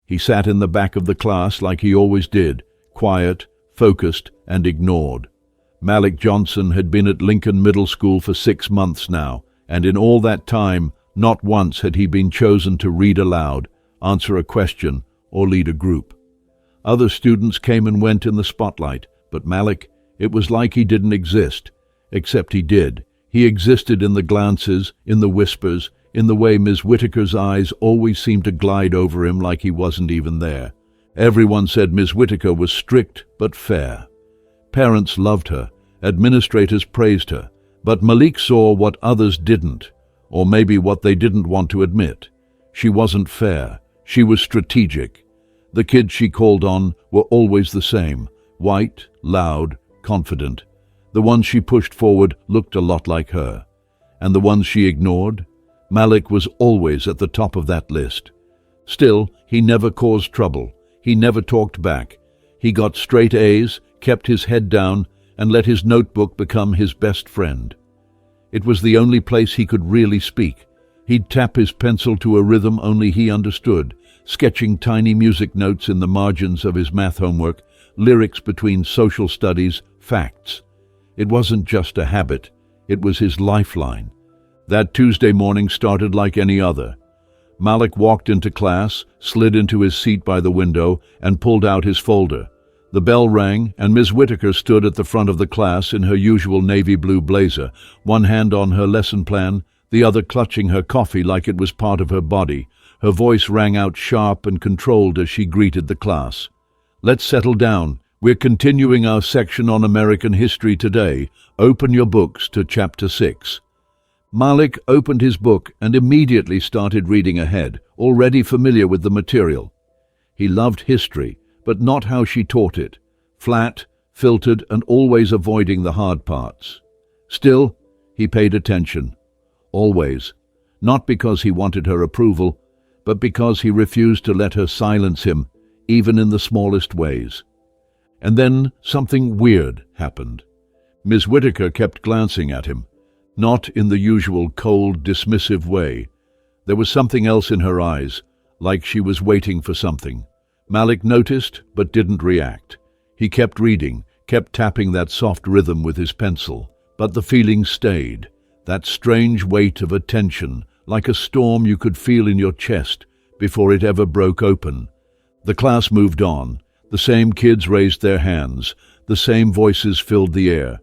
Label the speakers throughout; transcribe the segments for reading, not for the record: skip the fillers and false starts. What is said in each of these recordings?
Speaker 1: He sat in the back of the class like he always did, quiet, focused, and ignored. Malik Johnson had been at Lincoln Middle School for 6 months now, and in all that time, not once had he been chosen to read aloud, answer a question, or lead a group. Other students came and went in the spotlight, but Malik, it was like he didn't exist, except he did. He existed in the glances, in the whispers, in the way Ms. Whitaker's eyes always seemed to glide over him like he wasn't even there. Everyone said Ms. Whitaker was strict but fair. Parents loved her, administrators praised her, but Malik saw what others didn't, or maybe what they didn't want to admit. She wasn't fair, she was strategic. The kids she called on were always the same, white, loud, confident. The ones she pushed forward looked a lot like her. And the ones she ignored? Malik was always at the top of that list. Still, he never caused trouble. He never talked back. He got straight A's, kept his head down, and let his notebook become his best friend. It was the only place he could really speak. He'd tap his pencil to a rhythm only he understood, sketching tiny music notes in the margins of his math homework, lyrics between social studies, facts. It wasn't just a habit, it was his lifeline. That Tuesday morning started like any other. Malik walked into class, slid into his seat by the window, and pulled out his folder. The bell rang, and Ms. Whitaker stood at the front of the class in her usual navy blue blazer, one hand on her lesson plan, the other clutching her coffee like it was part of her body. Her voice rang out sharp and controlled as she greeted the class. "Let's settle down. We're continuing our section on American history today. Open your books to Chapter 6. Malik opened his book and immediately started reading ahead, already familiar with the material. He loved history, but not how she taught it. Flat, filtered, and always avoiding the hard parts. Still, he paid attention. Always. Not because he wanted her approval, but because he refused to let her silence him, even in the smallest ways. And then something weird happened. Ms. Whitaker kept glancing at him, not in the usual cold, dismissive way. There was something else in her eyes, like she was waiting for something. Malik noticed, but didn't react. He kept reading, kept tapping that soft rhythm with his pencil, but the feeling stayed, that strange weight of attention, like a storm you could feel in your chest before it ever broke open. The class moved on. The same kids raised their hands. The same voices filled the air.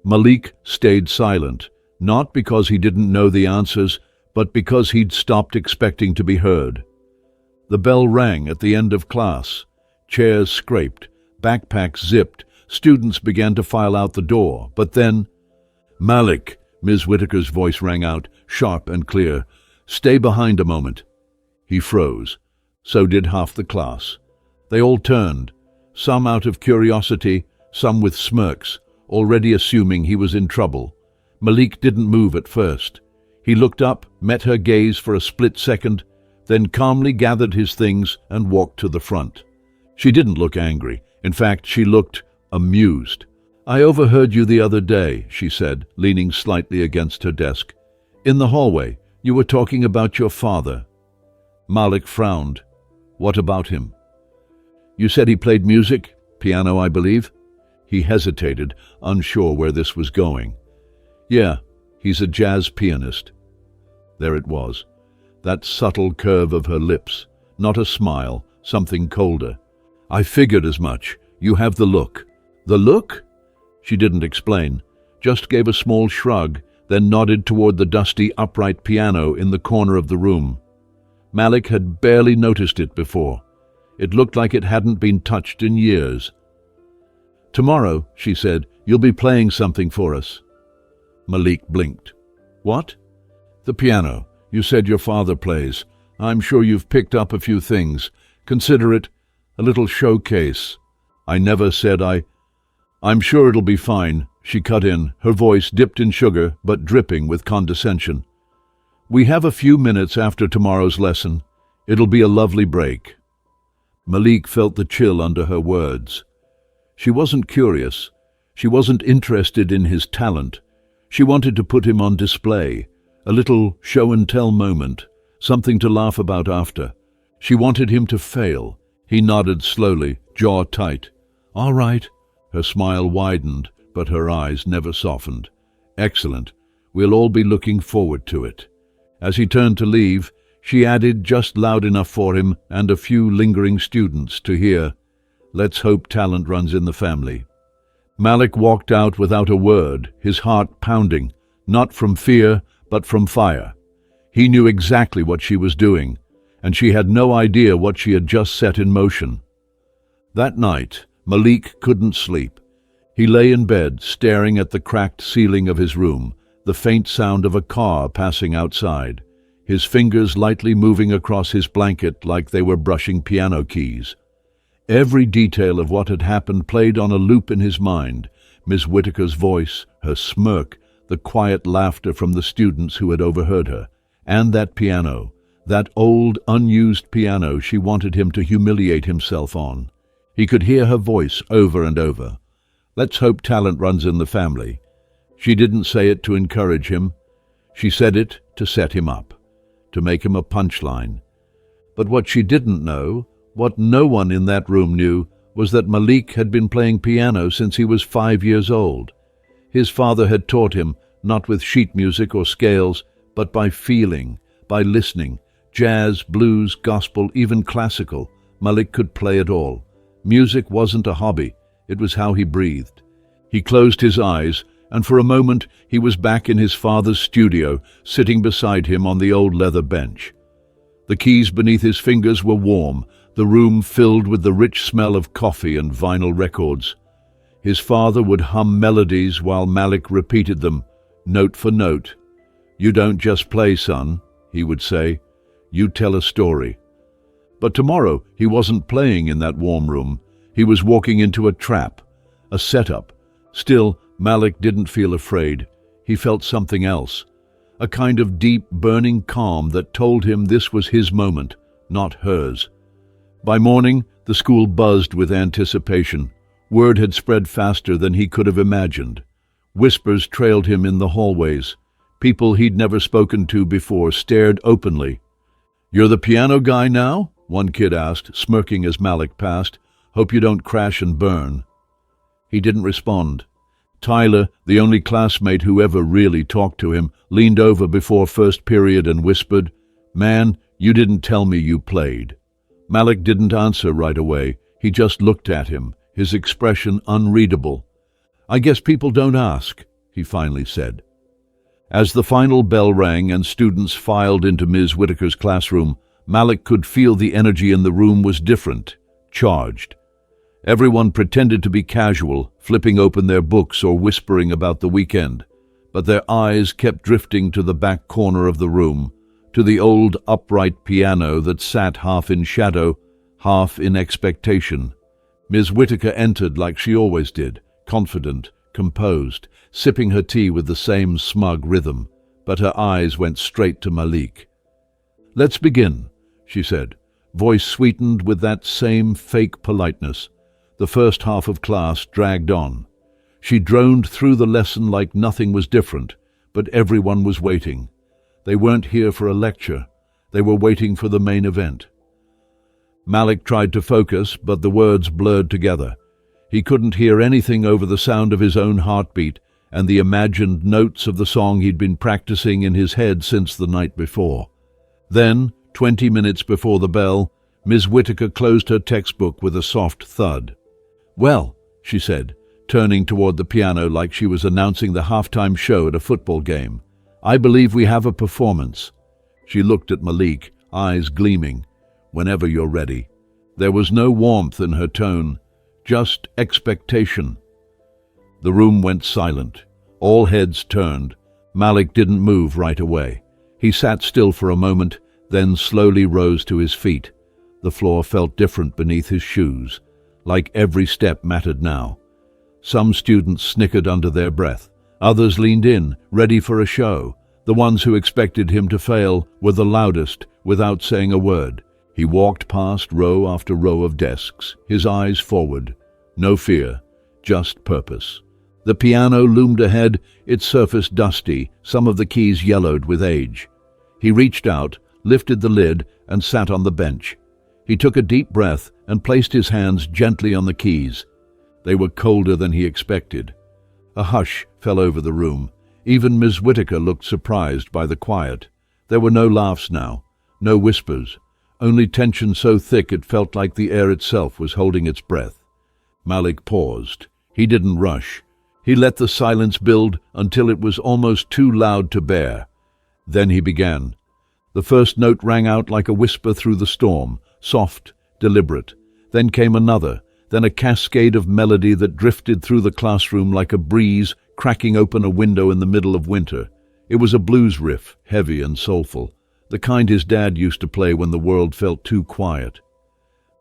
Speaker 1: Malik stayed silent, not because he didn't know the answers, but because he'd stopped expecting to be heard. The bell rang at the end of class. Chairs scraped, backpacks zipped, students began to file out the door, but then, "Malik," Ms. Whitaker's voice rang out, sharp and clear. "Stay behind a moment." He froze. So did half the class. They all turned, some out of curiosity, some with smirks, already assuming he was in trouble. Malik didn't move at first. He looked up, met her gaze for a split second, then calmly gathered his things and walked to the front. She didn't look angry. In fact, she looked amused. "I overheard you the other day," she said, leaning slightly against her desk. "In the hallway, you were talking about your father." Malik frowned. "What about him?" "You said he played music, piano, I believe?" He hesitated, unsure where this was going. "Yeah, he's a jazz pianist." There it was, that subtle curve of her lips, not a smile, something colder. "I figured as much. You have the look." "The look?" She didn't explain, just gave a small shrug, then nodded toward the dusty upright piano in the corner of the room. Malik had barely noticed it before. It looked like it hadn't been touched in years. "Tomorrow," she said, "you'll be playing something for us." Malik blinked. "What?" "The piano. You said your father plays. I'm sure you've picked up a few things. Consider it a little showcase." "I never said I'm sure it'll be fine," she cut in, her voice dipped in sugar but dripping with condescension. "We have a few minutes after tomorrow's lesson. It'll be a lovely break." Malik felt the chill under her words. She wasn't curious. She wasn't interested in his talent. She wanted to put him on display, a little show-and-tell moment, something to laugh about after. She wanted him to fail. He nodded slowly, jaw tight. "All right." Her smile widened, but her eyes never softened. "Excellent. We'll all be looking forward to it." As he turned to leave, she added just loud enough for him and a few lingering students to hear, "Let's hope talent runs in the family." Malik walked out without a word, his heart pounding, not from fear, but from fire. He knew exactly what she was doing, and she had no idea what she had just set in motion. That night, Malik couldn't sleep. He lay in bed, staring at the cracked ceiling of his room, the faint sound of a car passing outside, his fingers lightly moving across his blanket like they were brushing piano keys. Every detail of what had happened played on a loop in his mind: Miss Whittaker's voice, her smirk, the quiet laughter from the students who had overheard her, and that piano, that old, unused piano she wanted him to humiliate himself on. He could hear her voice over and over. "Let's hope talent runs in the family." She didn't say it to encourage him. She said it to set him up, to make him a punchline. But what she didn't know, what no one in that room knew, was that Malik had been playing piano since he was 5 years old. His father had taught him, not with sheet music or scales, but by feeling, by listening. Jazz, blues, gospel, even classical. Malik could play it all. Music wasn't a hobby, it was how he breathed. He closed his eyes, and for a moment he was back in his father's studio, sitting beside him on the old leather bench. The keys beneath his fingers were warm, the room filled with the rich smell of coffee and vinyl records. His father would hum melodies while Malik repeated them, note for note. "You don't just play, son," he would say. "You tell a story." But tomorrow he wasn't playing in that warm room. He was walking into a trap, a setup. Still, Malik didn't feel afraid. He felt something else, a kind of deep, burning calm that told him this was his moment, not hers. By morning, the school buzzed with anticipation. Word had spread faster than he could have imagined. Whispers trailed him in the hallways. People he'd never spoken to before stared openly. "You're the piano guy now?" one kid asked, smirking as Malik passed. "Hope you don't crash and burn." He didn't respond. Tyler, the only classmate who ever really talked to him, leaned over before first period and whispered, "Man, you didn't tell me you played." Malik didn't answer right away. He just looked at him, his expression unreadable. "I guess people don't ask," he finally said. As the final bell rang and students filed into Ms. Whittaker's classroom, Malik could feel the energy in the room was different, charged. Everyone pretended to be casual, flipping open their books or whispering about the weekend, but their eyes kept drifting to the back corner of the room, to the old upright piano that sat half in shadow, half in expectation. Ms. Whittaker entered like she always did, confident, composed, sipping her tea with the same smug rhythm, but her eyes went straight to Malik. "Let's begin," she said, voice sweetened with that same fake politeness. The first half of class dragged on. She droned through the lesson like nothing was different, but everyone was waiting. They weren't here for a lecture. They were waiting for the main event. Malik tried to focus, but the words blurred together. He couldn't hear anything over the sound of his own heartbeat and the imagined notes of the song he'd been practicing in his head since the night before. Then, 20 minutes before the bell, Ms. Whittaker closed her textbook with a soft thud. "Well," she said, turning toward the piano like she was announcing the halftime show at a football game, "I believe we have a performance." She looked at Malik, eyes gleaming. "Whenever you're ready." There was no warmth in her tone, just expectation. The room went silent. All heads turned. Malik didn't move right away. He sat still for a moment, then slowly rose to his feet. The floor felt different beneath his shoes, like every step mattered now. Some students snickered under their breath. Others leaned in, ready for a show. The ones who expected him to fail were the loudest, without saying a word. He walked past row after row of desks, his eyes forward. No fear, just purpose. The piano loomed ahead, its surface dusty, some of the keys yellowed with age. He reached out, lifted the lid, and sat on the bench. He took a deep breath and placed his hands gently on the keys. They were colder than he expected. A hush fell over the room. Even Miss Whittaker looked surprised by the quiet. There were no laughs now, no whispers, only tension so thick it felt like the air itself was holding its breath. Malik paused. He didn't rush. He let the silence build until it was almost too loud to bear. Then he began. The first note rang out like a whisper through the storm, soft, deliberate. Then came another, then a cascade of melody that drifted through the classroom like a breeze cracking open a window in the middle of winter. It was a blues riff, heavy and soulful, the kind his dad used to play when the world felt too quiet.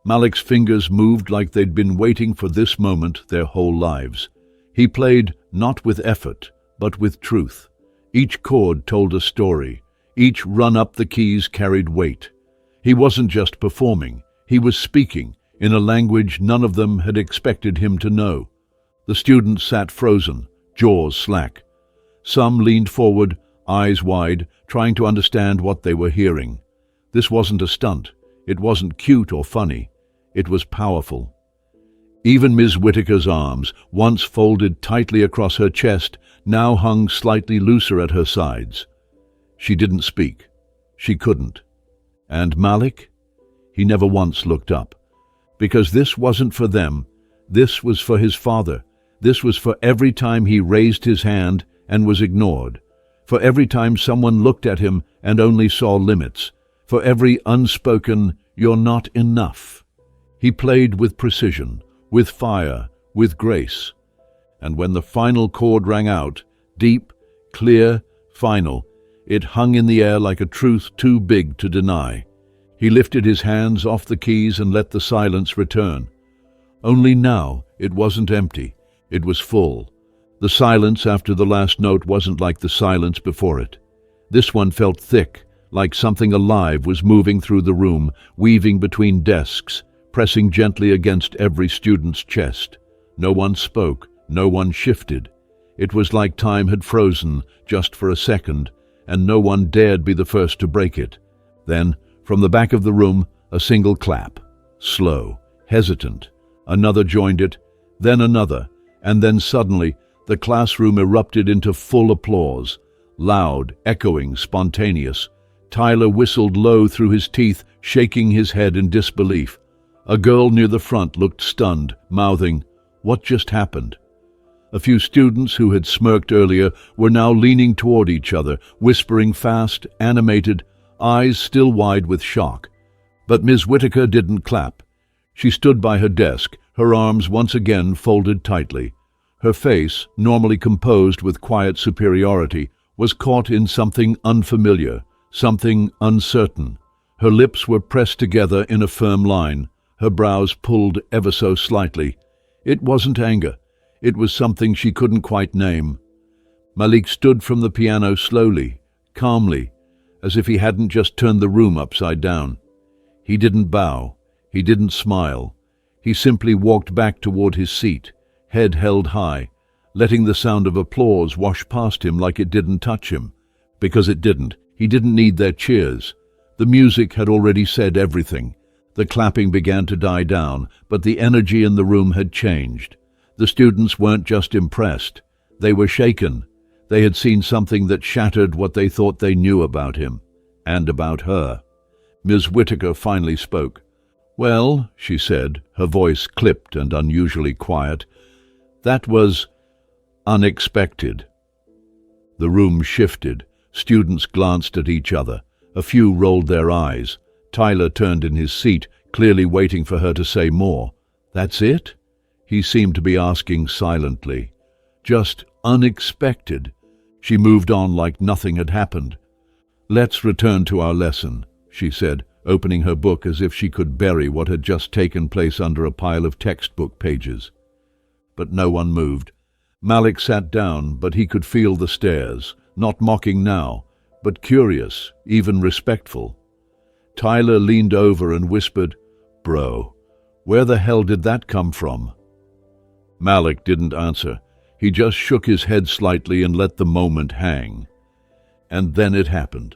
Speaker 1: Malik's fingers moved like they'd been waiting for this moment their whole lives. He played not with effort, but with truth. Each chord told a story. Each run up the keys carried weight. He wasn't just performing, he was speaking, in a language none of them had expected him to know. The students sat frozen, jaws slack. Some leaned forward, eyes wide, trying to understand what they were hearing. This wasn't a stunt. It wasn't cute or funny. It was powerful. Even Miss Whittaker's arms, once folded tightly across her chest, now hung slightly looser at her sides. She didn't speak. She couldn't. And Malik? He never once looked up. Because this wasn't for them. This was for his father. This was for every time he raised his hand and was ignored. For every time someone looked at him and only saw limits. For every unspoken, "You're not enough." He played with precision, with fire, with grace. And when the final chord rang out, deep, clear, final, it hung in the air like a truth too big to deny. He lifted his hands off the keys and let the silence return. Only now it wasn't empty. It was full. The silence after the last note wasn't like the silence before it. This one felt thick, like something alive was moving through the room, weaving between desks, pressing gently against every student's chest. No one spoke, no one shifted. It was like time had frozen just for a second, and no one dared be the first to break it. Then, from the back of the room, a single clap. Slow, hesitant. Another joined it, then another, and then suddenly the classroom erupted into full applause. Loud, echoing, spontaneous. Tyler whistled low through his teeth, shaking his head in disbelief. A girl near the front looked stunned, mouthing, "What just happened?" A few students who had smirked earlier were now leaning toward each other, whispering fast, animated, eyes still wide with shock. But Miss Whittaker didn't clap. She stood by her desk, her arms once again folded tightly. Her face, normally composed with quiet superiority, was caught in something unfamiliar, something uncertain. Her lips were pressed together in a firm line, her brows pulled ever so slightly. It wasn't anger. It was something she couldn't quite name. Malik stood from the piano slowly, calmly, as if he hadn't just turned the room upside down. He didn't bow. He didn't smile. He simply walked back toward his seat, head held high, letting the sound of applause wash past him like it didn't touch him. Because it didn't. He didn't need their cheers. The music had already said everything. The clapping began to die down, but the energy in the room had changed. The students weren't just impressed. They were shaken. They had seen something that shattered what they thought they knew about him, and about her. Ms. Whittaker finally spoke. "Well," she said, her voice clipped and unusually quiet, "that was unexpected." The room shifted. Students glanced at each other. A few rolled their eyes. Tyler turned in his seat, clearly waiting for her to say more. "That's it?" He seemed to be asking silently. "Just unexpected." She moved on like nothing had happened. "Let's return to our lesson," she said, opening her book as if she could bury what had just taken place under a pile of textbook pages. But no one moved. Malik sat down, but he could feel the stares, not mocking now, but curious, even respectful. Tyler leaned over and whispered, "Bro, where the hell did that come from?" Malik didn't answer. He just shook his head slightly and let the moment hang. And then it happened.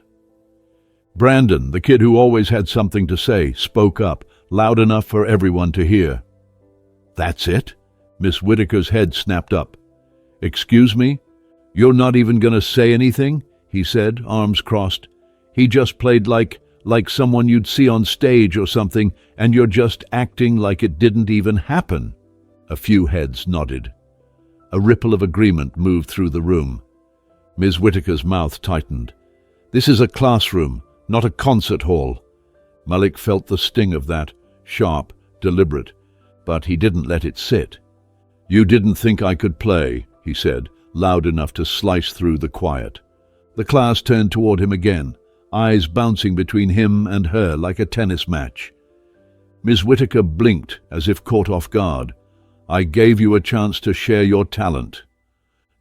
Speaker 1: Brandon, the kid who always had something to say, spoke up, loud enough for everyone to hear. "That's it?" Miss Whitaker's head snapped up. "Excuse me? You're not even going to say anything?" he said, arms crossed. "He just played like someone you'd see on stage or something, and you're just acting like it didn't even happen." A few heads nodded. A ripple of agreement moved through the room. Ms. Whitaker's mouth tightened. "This is a classroom, not a concert hall." Malik felt the sting of that, sharp, deliberate, but he didn't let it sit. "You didn't think I could play," he said, loud enough to slice through the quiet. The class turned toward him again, eyes bouncing between him and her like a tennis match. Ms. Whitaker blinked as if caught off guard. "I gave you a chance to share your talent."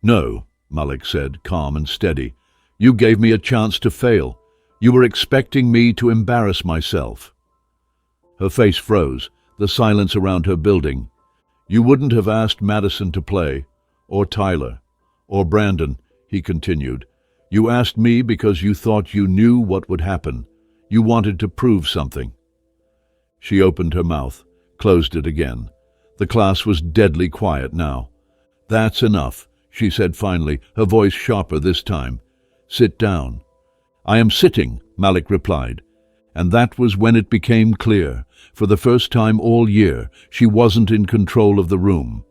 Speaker 1: "No," Malik said, calm and steady. "You gave me a chance to fail. You were expecting me to embarrass myself." Her face froze, the silence around her building. "You wouldn't have asked Madison to play, or Tyler, or Brandon," he continued. "You asked me because you thought you knew what would happen. You wanted to prove something." She opened her mouth, closed it again. The class was deadly quiet now. "That's enough," she said finally, her voice sharper this time. "Sit down." "I am sitting," Malik replied. And that was when it became clear. For the first time all year, she wasn't in control of the room.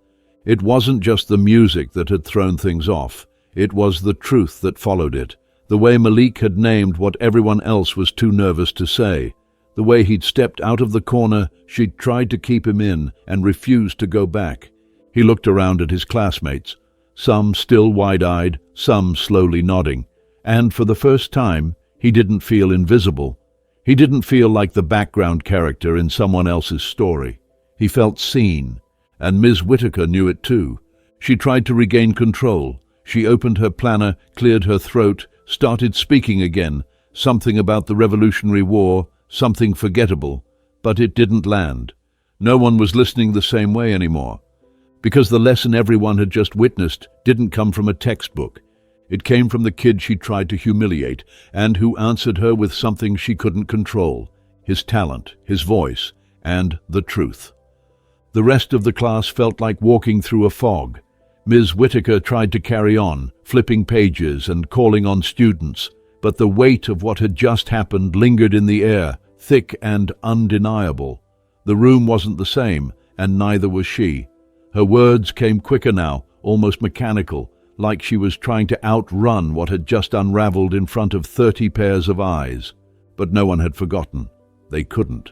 Speaker 1: It wasn't just the music that had thrown things off. It was the truth that followed it. The way Malik had named what everyone else was too nervous to say. The way he'd stepped out of the corner she'd tried to keep him in and refused to go back. He looked around at his classmates, some still wide-eyed, some slowly nodding. And for the first time, he didn't feel invisible. He didn't feel like the background character in someone else's story. He felt seen, and Ms. Whitaker knew it too. She tried to regain control. She opened her planner, cleared her throat, started speaking again, something about the Revolutionary War, something forgettable, but it didn't land. No one was listening the same way anymore, because the lesson everyone had just witnessed didn't come from a textbook. It came from the kid she tried to humiliate, and who answered her with something she couldn't control, his talent, his voice, and the truth. The rest of the class felt like walking through a fog. Ms. Whitaker tried to carry on, flipping pages and calling on students, but the weight of what had just happened lingered in the air, thick and undeniable. The room wasn't the same, and neither was she. Her words came quicker now, almost mechanical, like she was trying to outrun what had just unraveled in front of 30 pairs of eyes. But no one had forgotten. They couldn't.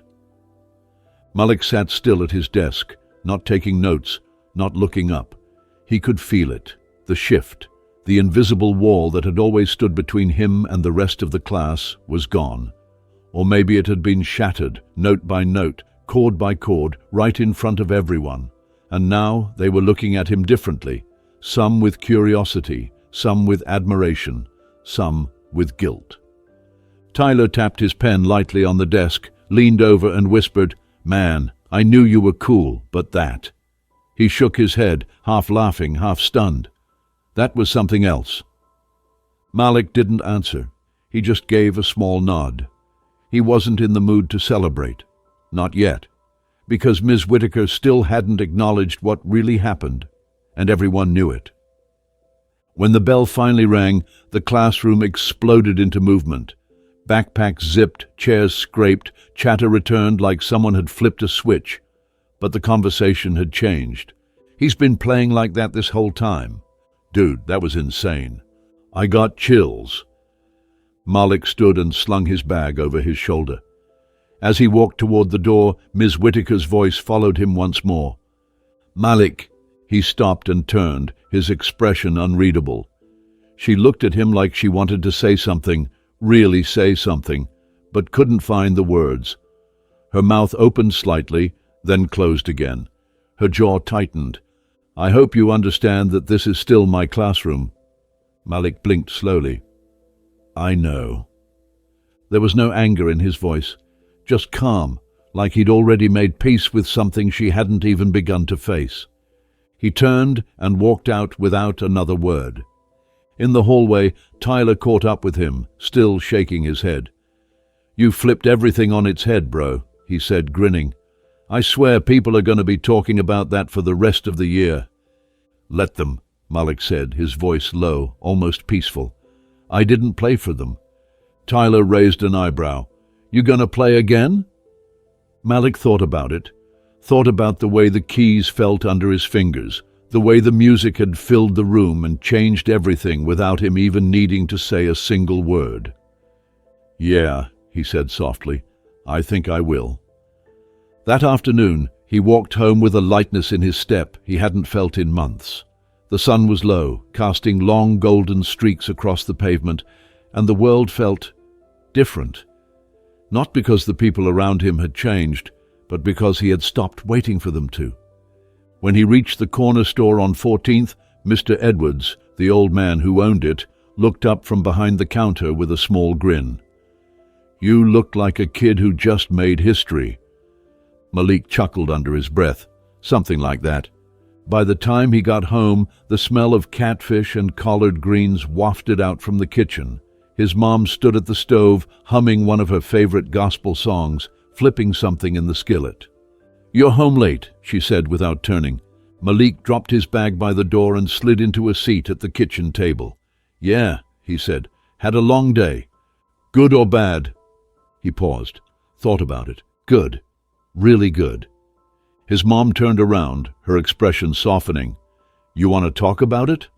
Speaker 1: Malik sat still at his desk, not taking notes, not looking up. He could feel it, the shift. The invisible wall that had always stood between him and the rest of the class was gone. Or maybe it had been shattered, note by note, chord by chord, right in front of everyone. And now they were looking at him differently, some with curiosity, some with admiration, some with guilt. Tyler tapped his pen lightly on the desk, leaned over and whispered, "Man, I knew you were cool, but that." He shook his head, half laughing, half stunned. That was something else. Malik didn't answer. He just gave a small nod. He wasn't in the mood to celebrate. Not yet. Because Ms. Whitaker still hadn't acknowledged what really happened, and everyone knew it. When the bell finally rang, the classroom exploded into movement. Backpacks zipped, chairs scraped, chatter returned like someone had flipped a switch. But the conversation had changed. "He's been playing like that this whole time." "Dude, that was insane." "I got chills." Malik stood and slung his bag over his shoulder. As he walked toward the door, Ms. Whitaker's voice followed him once more. "Malik." He stopped and turned, his expression unreadable. She looked at him like she wanted to say something, really say something, but couldn't find the words. Her mouth opened slightly, then closed again. Her jaw tightened. "I hope you understand that this is still my classroom." Malik blinked slowly. "I know." There was no anger in his voice, just calm, like he'd already made peace with something she hadn't even begun to face. He turned and walked out without another word. In the hallway, Tyler caught up with him, still shaking his head. "You flipped everything on its head, bro," he said, grinning. I swear people are going to be talking about that for the rest of the year." "Let them," Malik said, his voice low, almost peaceful. "I didn't play for them." Tyler raised an eyebrow. "You gonna play again?" Malik thought about it, thought about the way the keys felt under his fingers, the way the music had filled the room and changed everything without him even needing to say a single word. "Yeah," he said softly, "I think I will." That afternoon, he walked home with a lightness in his step he hadn't felt in months. The sun was low, casting long golden streaks across the pavement, and the world felt different. Not because the people around him had changed, but because he had stopped waiting for them to. When he reached the corner store on 14th, Mr. Edwards, the old man who owned it, looked up from behind the counter with a small grin. "You look like a kid who just made history." Malik chuckled under his breath, something like that. By the time he got home, the smell of catfish and collard greens wafted out from the kitchen. His mom stood at the stove, humming one of her favorite gospel songs, flipping something in the skillet. "You're home late," she said without turning. Malik dropped his bag by the door and slid into a seat at the kitchen table. "Yeah," he said. "Had a long day." "Good or bad?" He paused, thought about it. "Good. Really good." His mom turned around, her expression softening. "You want to talk about it?"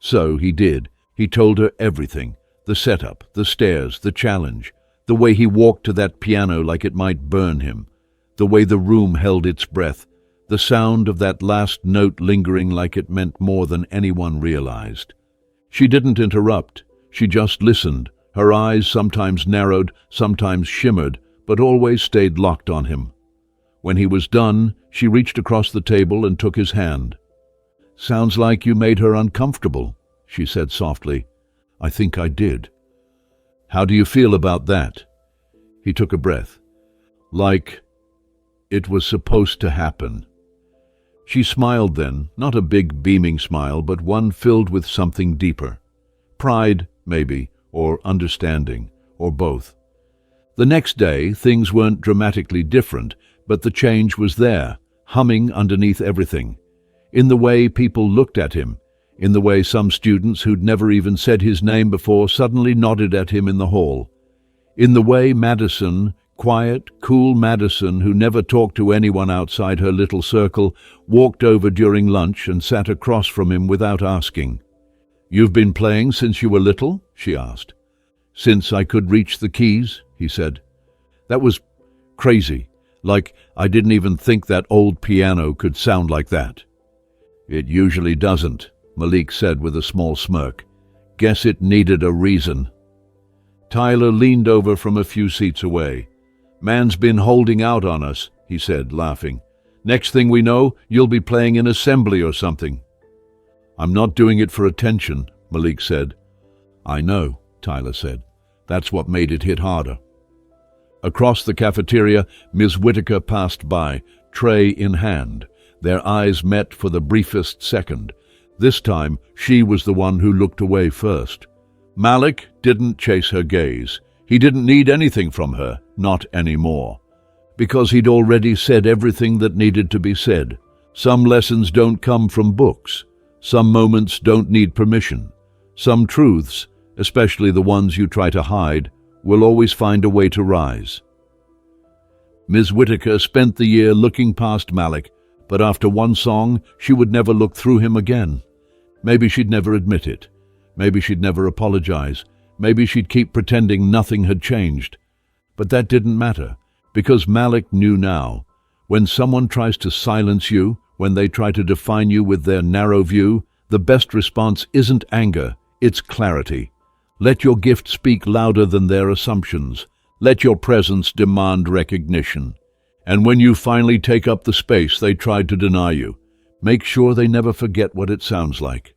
Speaker 1: So he did. He told her everything. The setup, the stairs, the challenge, the way he walked to that piano like it might burn him, the way the room held its breath, the sound of that last note lingering like it meant more than anyone realized. She didn't interrupt. She just listened. Her eyes sometimes narrowed, sometimes shimmered, but always stayed locked on him. When he was done, she reached across the table and took his hand. "Sounds like you made her uncomfortable," she said softly. "I think I did." "How do you feel about that?" He took a breath. "Like it was supposed to happen." She smiled then, not a big beaming smile, but one filled with something deeper. Pride, maybe, or understanding, or both. The next day, things weren't dramatically different, but the change was there, humming underneath everything. In the way people looked at him, in the way some students who'd never even said his name before suddenly nodded at him in the hall. In the way Madison, quiet, cool Madison, who never talked to anyone outside her little circle, walked over during lunch and sat across from him without asking. "You've been playing since you were little?" she asked. "Since I could reach the keys," he said. "That was crazy. Like, I didn't even think that old piano could sound like that." "It usually doesn't," Malik said with a small smirk. "Guess it needed a reason." Tyler leaned over from a few seats away. "Man's been holding out on us," he said, laughing. "Next thing we know, you'll be playing in assembly or something." "I'm not doing it for attention," Malik said. "I know," Tyler said. "That's what made it hit harder." Across the cafeteria, Ms. Whitaker passed by, tray in hand. Their eyes met for the briefest second. This time, she was the one who looked away first. Malik didn't chase her gaze. He didn't need anything from her, not anymore. Because he'd already said everything that needed to be said. Some lessons don't come from books. Some moments don't need permission. Some truths, especially the ones you try to hide, will always find a way to rise. Ms. Whitaker spent the year looking past Malik, but after one song, she would never look through him again. Maybe she'd never admit it. Maybe she'd never apologize. Maybe she'd keep pretending nothing had changed. But that didn't matter, because Malik knew now. When someone tries to silence you, when they try to define you with their narrow view, the best response isn't anger, it's clarity. Let your gift speak louder than their assumptions. Let your presence demand recognition. And when you finally take up the space they tried to deny you, make sure they never forget what it sounds like.